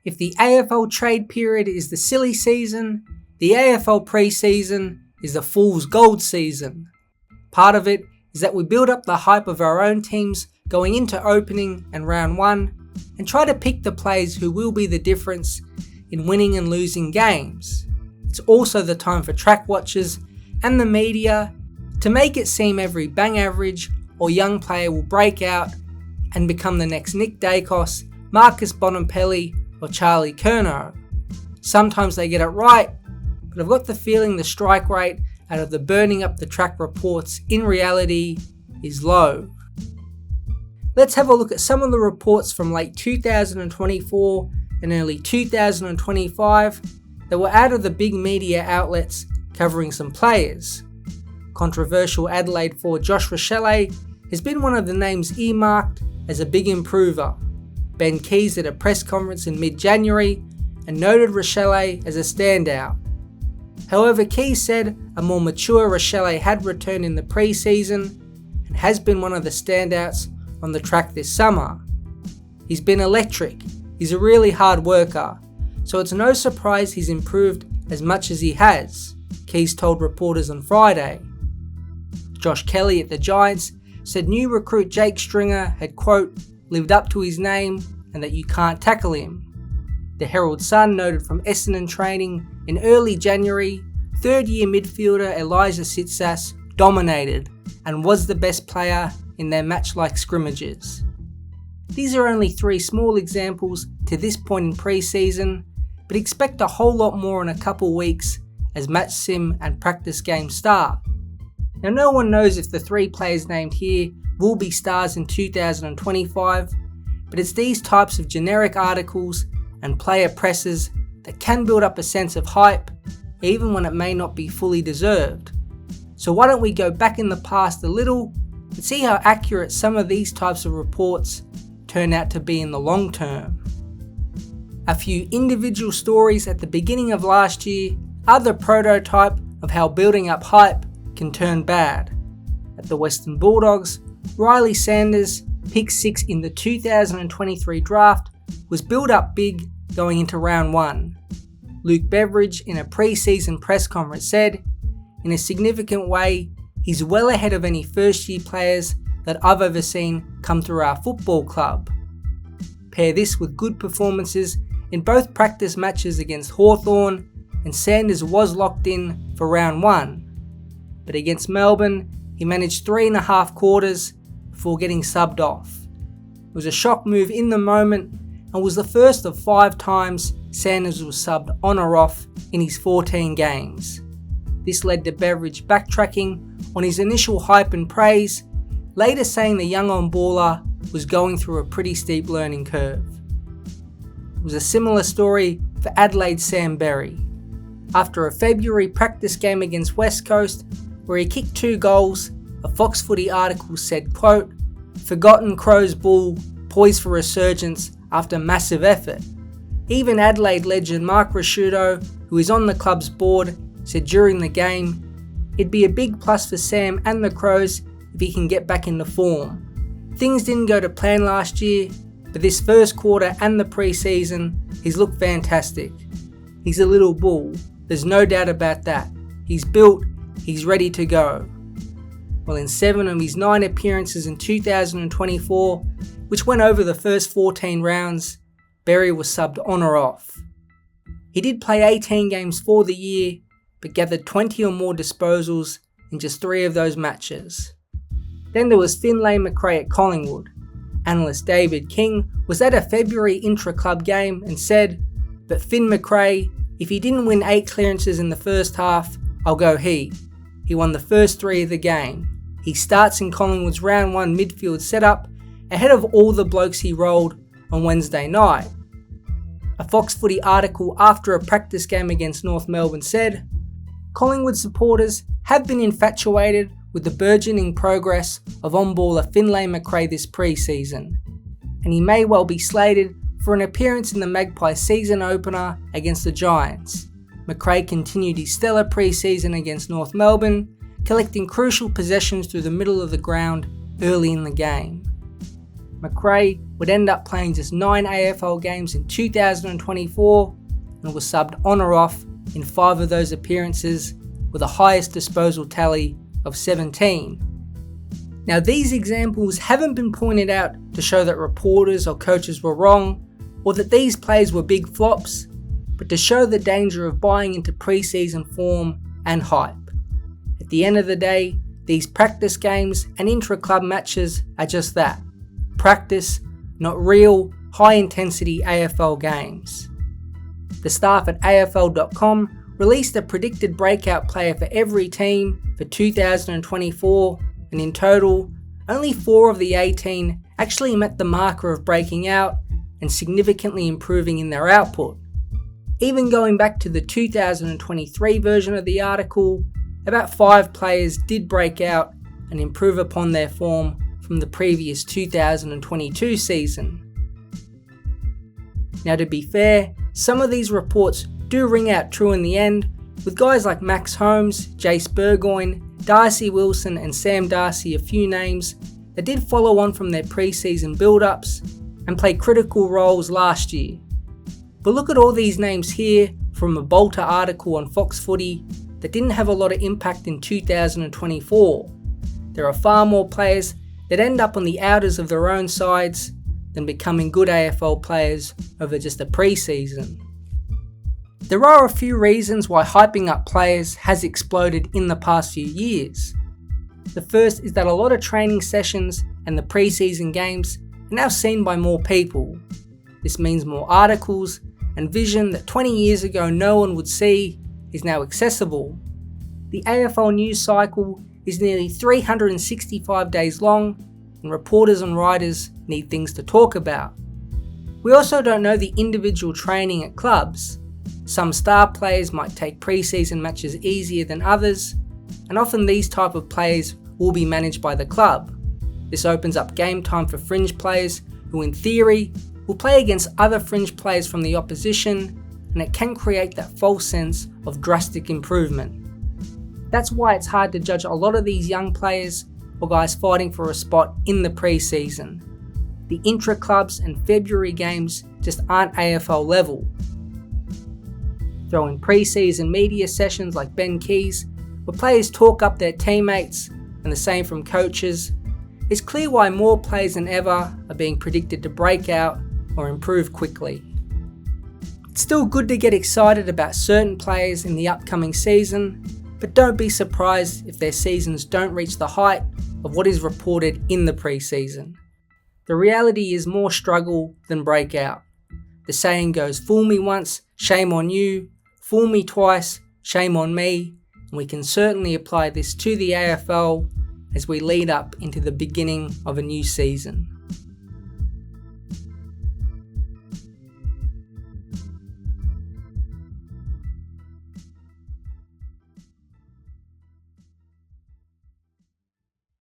If the AFL trade period is the silly season, the AFL pre-season is the fool's gold season. Part of it is that we build up the hype of our own teams going into opening and round 1 and try to pick the players who will be the difference in winning and losing games. It's also the time for track watchers and the media to make it seem every bang average or young player will break out and become the next Nick Dacos, Marcus Bonampelli or Charlie Curnow. Sometimes they get it right, but I've got the feeling the strike rate out of the burning up the track reports in reality is low. Let's have a look at some of the reports from late 2024 and early 2025 that were out of the big media outlets covering some players. Controversial Adelaide forward Josh Rochelle has been one of the names earmarked as a big improver. Ben Keys at a press conference in mid-January and noted Rochelle as a standout. However, Keys said a more mature Rochelle had returned in the pre-season and has been one of the standouts on the track this summer. He's been electric, he's a really hard worker, so it's no surprise he's improved as much as he has, Keys told reporters on Friday. Josh Kelly at the Giants said new recruit Jake Stringer had, quote, lived up to his name and that you can't tackle him. The Herald Sun noted from Essendon training in early January, third-year midfielder Elijah Sitsas dominated and was the best player in their match-like scrimmages. These are only 3 small examples to this point in pre-season, but expect a whole lot more in a couple weeks as match sim and practice games start. Now, no one knows if the 3 players named here will be stars in 2025, but it's these types of generic articles and player presses that can build up a sense of hype, even when it may not be fully deserved. So why don't we go back in the past a little and see how accurate some of these types of reports turn out to be in the long term. A few individual stories at the beginning of last year are the prototype of how building up hype can turn bad. At the Western Bulldogs, Riley Sanders, pick 6 in the 2023 draft, was built up big going into round 1. Luke Beveridge in a pre-season press conference said, in a significant way, he's well ahead of any first-year players that I've ever seen come through our football club. Pair this with good performances in both practice matches against Hawthorn, and Sanders was locked in for round 1. But against Melbourne, he managed 3.5 quarters before getting subbed off. It was a shock move in the moment and was the first of 5 times Sanders was subbed on or off in his 14 games. This led to Beveridge backtracking on his initial hype and praise, later saying the young on-baller was going through a pretty steep learning curve. It was a similar story for Adelaide's Sam Berry. After a February practice game against West Coast, where he kicked 2 goals, a Fox Footy article said, quote, forgotten Crows bull poised for resurgence after massive effort. Even Adelaide legend Mark Rasciuto, who is on the club's board, said during the game, it'd be a big plus for Sam and the Crows if he can get back into form. Things didn't go to plan last year, but this first quarter and the pre-season, he's looked fantastic. He's a little bull, there's no doubt about that. He's built, he's ready to go. Well, in 7 of his 9 appearances in 2024, which went over the first 14 rounds, Berry was subbed on or off. He did play 18 games for the year, but gathered 20 or more disposals in just 3 of those matches. Then there was Finlay McRae at Collingwood. Analyst David King was at a February intra-club game and said, but Finn McRae, if he didn't win 8 clearances in the first half, I'll go he. He won the first 3 of the game. He starts in Collingwood's round 1 midfield setup ahead of all the blokes he rolled on Wednesday night. A Fox Footy article after a practice game against North Melbourne said, Collingwood supporters have been infatuated with the burgeoning progress of on-baller Finlay McRae this pre-season, and he may well be slated for an appearance in the Magpie season opener against the Giants. McRae continued his stellar pre-season against North Melbourne, collecting crucial possessions through the middle of the ground early in the game. McRae would end up playing just 9 AFL games in 2024 and was subbed on or off in 5 of those appearances with the highest disposal tally of 17. Now these examples haven't been pointed out to show that reporters or coaches were wrong or that these plays were big flops, but to show the danger of buying into pre-season form and hype. At the end of the day, these practice games and intra-club matches are just that, practice, not real, high-intensity AFL games. The staff at AFL.com released a predicted breakout player for every team for 2024, and in total, only 4 of the 18 actually met the marker of breaking out and significantly improving in their output. Even going back to the 2023 version of the article, about 5 players did break out and improve upon their form from the previous 2022 season. Now to be fair, some of these reports do ring out true in the end, with guys like Max Holmes, Jace Burgoyne, Darcy Wilson and Sam Darcy a few names that did follow on from their pre-season build-ups and play critical roles last year. But look at all these names here from a Bolter article on Fox Footy that didn't have a lot of impact in 2024. There are far more players that end up on the outers of their own sides than becoming good AFL players over just a pre-season. There are a few reasons why hyping up players has exploded in the past few years. The first is that a lot of training sessions and the pre-season games are now seen by more people. This means more articles and vision that 20 years ago no one would see is now accessible. The AFL news cycle is nearly 365 days long, and reporters and writers need things to talk about. We also don't know the individual training at clubs. Some star players might take pre-season matches easier than others, and often these type of players will be managed by the club. This opens up game time for fringe players who in theory will play against other fringe players from the opposition, and it can create that false sense of drastic improvement. That's why it's hard to judge a lot of these young players or guys fighting for a spot in the pre-season. The intra-clubs and February games just aren't AFL level. Throw in pre-season media sessions like Ben Keys, where players talk up their teammates, and the same from coaches. It's clear why more players than ever are being predicted to break out or improve quickly. It's still good to get excited about certain players in the upcoming season, but don't be surprised if their seasons don't reach the height of what is reported in the pre-season. The reality is more struggle than breakout. The saying goes, fool me once, shame on you, fool me twice, shame on me, and we can certainly apply this to the AFL as we lead up into the beginning of a new season.